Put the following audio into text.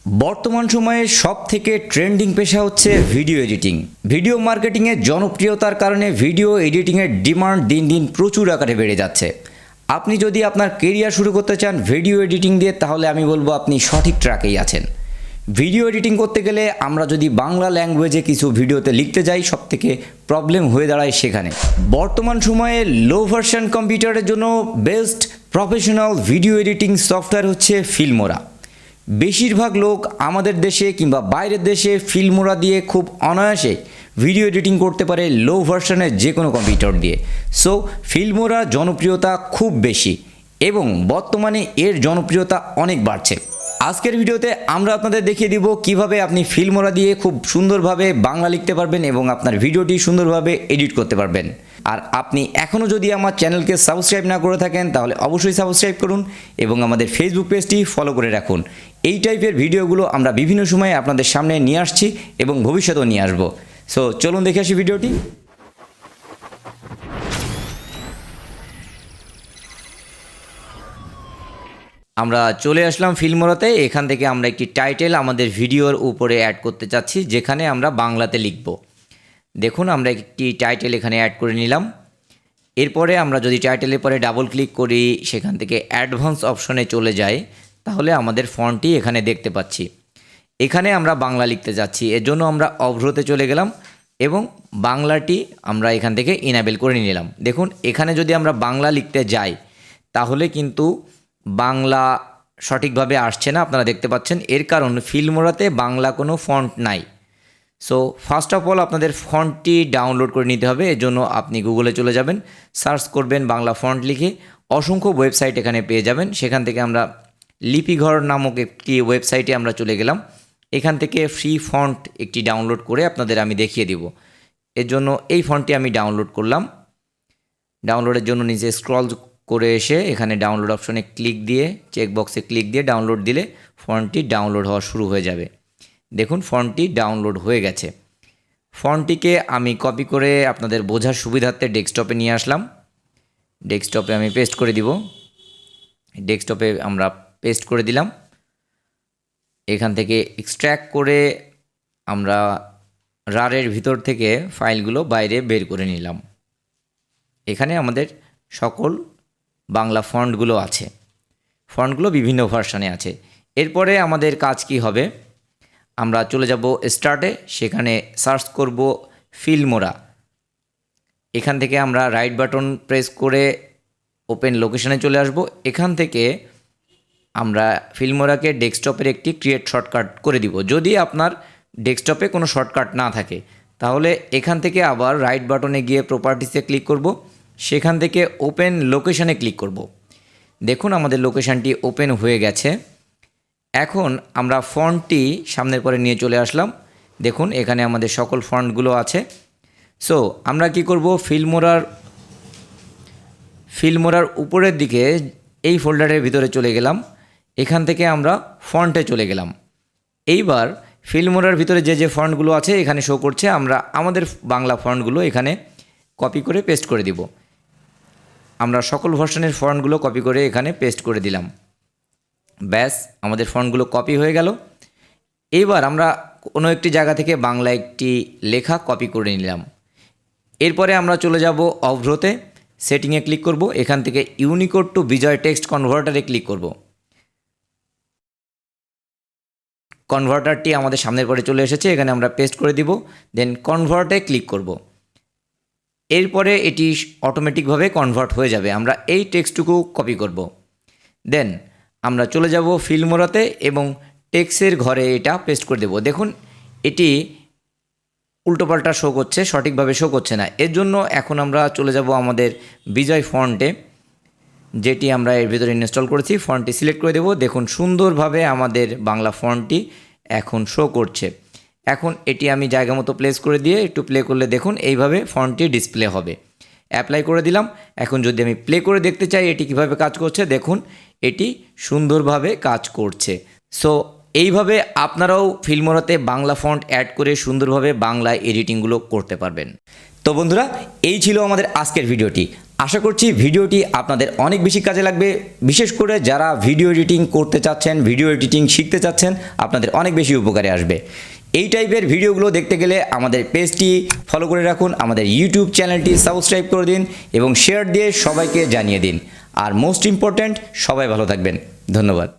বর্তমান সময়ে সবথেকে ট্রেন্ডিং পেশা হচ্ছে ভিডিও এডিটিং। ভিডিও মার্কেটিংয়ের জনপ্রিয়তার কারণে ভিডিও এডিটিংয়ের ডিমান্ড দিন দিন প্রচুর আকারে বেড়ে যাচ্ছে। আপনি যদি আপনার কেরিয়ার শুরু করতে চান ভিডিও এডিটিং দিয়ে, তাহলে আমি বলবো আপনি সঠিক ট্র্যাকেই আছেন। ভিডিও এডিটিং করতে গেলে আমরা যদি বাংলা ল্যাঙ্গুয়েজে কিছু ভিডিওতে লিখতে যাই, সবথেকে প্রবলেম হয়ে দাঁড়ায় সেখানে। বর্তমান সময়ে লো ভার্সন কম্পিউটারের জন্য best professional video editing software হচ্ছে ফিল্মোরা। বেশিরভাগ লোক আমাদের দেশে কিংবা বাইরের দেশে ফিল্মোরা দিয়ে খুব অনায়াসে ভিডিও এডিটিং করতে পারে লো ভার্সনের যে কোনো কম্পিউটার দিয়ে। সো ফিল্মোরার জনপ্রিয়তা খুব বেশি এবং বর্তমানে এর জনপ্রিয়তা অনেক বাড়ছে। আজকের ভিডিওতে আমরা আপনাদের দেখিয়ে দিব কিভাবে আপনি ফিল্মোরা দিয়ে খুব সুন্দরভাবে বাংলা লিখতে পারবেন এবং আপনার ভিডিওটি সুন্দরভাবে এডিট করতে পারবেন। আর আপনি এখনও যদি আমার চ্যানেলকে সাবস্ক্রাইব না করে থাকেন তাহলে অবশ্যই সাবস্ক্রাইব করুন এবং আমাদের ফেসবুক পেজটি ফলো করে রাখুন। এই টাইপের ভিডিওগুলো আমরা বিভিন্ন সময়ে আপনাদের সামনে নিয়ে আসছি এবং ভবিষ্যতেও নিয়ে আসবো। সো চলুন দেখে আসি ভিডিওটি। আমরা চলে আসলাম ফিল্মোরাতে। এখান থেকে আমরা একটি টাইটেল আমাদের ভিডিওর উপরে অ্যাড করতে চাচ্ছি, যেখানে আমরা বাংলাতে লিখব। দেখুন আমরা একটি টাইটেল এখানে অ্যাড করে নিলাম। এরপরে আমরা যদি টাইটেলের পরে ডাবল ক্লিক করি, সেখান থেকে অ্যাডভান্স অপশনে চলে যাই, তাহলে আমাদের ফন্টটি এখানে দেখতে পাচ্ছি। এখানে আমরা বাংলা লিখতে যাচ্ছি, এর জন্য আমরা অভ্রতে চলে গেলাম এবং বাংলাটি আমরা এখান থেকে ইনেবল করে নিলাম। দেখুন এখানে যদি আমরা বাংলা লিখতে যাই তাহলে কিন্তু বাংলা সঠিকভাবে আসছে না, আপনারা দেখতে পাচ্ছেন। এর কারণ ফিল্মোরাতে বাংলা কোনো ফন্ট নাই। সো ফার্স্ট অফ অল আপনাদের ফন্টটি ডাউনলোড করে নিতে হবে। এর জন্য আপনি গুগলে চলে যাবেন, সার্চ করবেন বাংলা ফন্ট লিখে, অসংখ্য ওয়েবসাইট এখানে পেয়ে যাবেন। সেখান থেকে আমরা লিপিঘর নামক একটি ওয়েবসাইটে আমরা চলে গেলাম। এখান থেকে ফ্রি ফন্ট একটি ডাউনলোড করে আপনাদের আমি দেখিয়ে দিব। এর জন্য এই ফন্টটি আমি ডাউনলোড করলাম। ডাউনলোডের জন্য নিচে স্ক্রল করে এসে এখানে ডাউনলোড অপশনে ক্লিক দিয়ে, চেকবক্সে ক্লিক দিয়ে ডাউনলোড দিলে ফন্টটি ডাউনলোড হওয়া শুরু হয়ে যাবে। দেখুন ফন্টটি ডাউনলোড হয়ে গেছে। ফন্টটিকে আমি কপি করে আপনাদের বোঝার সুবিধার্থে ডেস্কটপে নিয়ে আসলাম। ডেস্কটপে আমি পেস্ট করে দিব। ডেস্কটপে আমরা পেস্ট করে দিলাম। এখান থেকে এক্সট্র্যাক্ট করে আমরা রারের ভিতর থেকে ফাইলগুলো বাইরে বের করে নিলাম। এখানে আমাদের সকল বাংলা ফন্টগুলো আছে। ফন্টগুলো বিভিন্ন ভার্সনে আছে। এরপরে আমাদের কাজ কি হবে, আমরা চলে যাব স্টার্টে, সেখানে সার্চ করব ফিল্মোরা। এখান থেকে আমরা রাইট বাটন প্রেস করে ওপেন লোকেশনে চলে আসব। এখান থেকে আমরা ফিল্মোরাকে ডেস্কটপের একটি ক্রিয়েট শর্টকাট করে দিব। যদি আপনার ডেস্কটপে কোনো শর্টকাট না থাকে তাহলে এখান থেকে আবার রাইট বাটনে গিয়ে প্রপার্টিসে ক্লিক করব, সেখান থেকে ওপেন লোকেশনে ক্লিক করব। দেখুন আমাদের লোকেশানটি ওপেন হয়ে গেছে। এখন আমরা ফন্টটি সামনের পরে নিয়ে চলে আসলাম। দেখুন এখানে আমাদের সকল ফন্টগুলো আছে। সো আমরা কি করব, ফিল্মোরার উপরের দিকে এই ফোল্ডারের ভিতরে চলে গেলাম। এখান থেকে আমরা ফন্টে চলে গেলাম। এইবার ফিল্মোরার ভিতরে যে যে ফন্টগুলো আছে এখানে শো করছে, আমরা আমাদের বাংলা ফন্টগুলো এখানে কপি করে পেস্ট করে দিব। আমরা সকল ভার্সনের ফন্টগুলো কপি করে এখানে পেস্ট করে দিলাম। ব্যাস আমাদের ফন্টগুলো কপি হয়ে গেল। এবার আমরা কোনো একটি জায়গা থেকে বাংলা একটি লেখা কপি করে নিলাম। এরপরে আমরা চলে যাব অভ্রতে, সেটিংয়ে ক্লিক করব। এখান থেকে ইউনিকোড টু বিজয় টেক্সট কনভার্টারে ক্লিক করব। কনভার্টারটি আমাদের সামনের পরে চলে এসেছে, এখানে আমরা পেস্ট করে দিব। দেন কনভার্টে ক্লিক করব। এরপরে এটি অটোমেটিকভাবে কনভার্ট হয়ে যাবে। আমরা এই টেক্সটটুকু কপি করব। দেন আমরা চলে যাব ফিল্মোরাতে এবং টেক্সটের ঘরে এটা পেস্ট করে দেব। দেখুন এটি উল্টোপাল্টা শো করছে, সঠিকভাবে শো করছে না। এর জন্য এখন আমরা চলে যাব আমাদের বিজয় ফন্টে, যেটি আমরা এর ভিতরে ইনস্টল করেছি। ফন্টটি সিলেক্ট করে দেব। দেখুন সুন্দরভাবে আমাদের বাংলা ফন্টটি এখন শো করছে। এখন এটি আমি জায়গা মতো প্লেস করে দিয়ে একটু প্লে করলে দেখুন এইভাবে ফন্টটি ডিসপ্লে হবে। অ্যাপ্লাই করে দিলাম। এখন যদি আমি প্লে করে দেখতে চাই এটি কিভাবে কাজ করছে, দেখুন এটি সুন্দরভাবে কাজ করছে। সো এইভাবে আপনারাও ফিল্মোরাতে বাংলা ফন্ট অ্যাড করে সুন্দরভাবে বাংলা এডিটিংগুলো করতে পারবেন। তো বন্ধুরা, এই ছিল আমাদের আজকের ভিডিওটি। আশা করছি ভিডিওটি আপনাদের অনেক বেশি কাজে লাগবে, বিশেষ করে যারা ভিডিও এডিটিং করতে চাচ্ছেন, ভিডিও এডিটিং শিখতে চাচ্ছেন, আপনাদের অনেক বেশি উপকারে আসবে। এই টাইপের ভিডিওগুলো দেখতে গেলে আমাদের পেজটি ফলো করে রাখুন, আমাদের ইউটিউব চ্যানেলটি সাবস্ক্রাইব করে দিন এবং শেয়ার দিয়ে সবাইকে জানিয়ে দিন। আর মোস্ট ইম্পর্ট্যান্ট, সবাই ভালো থাকবেন। ধন্যবাদ।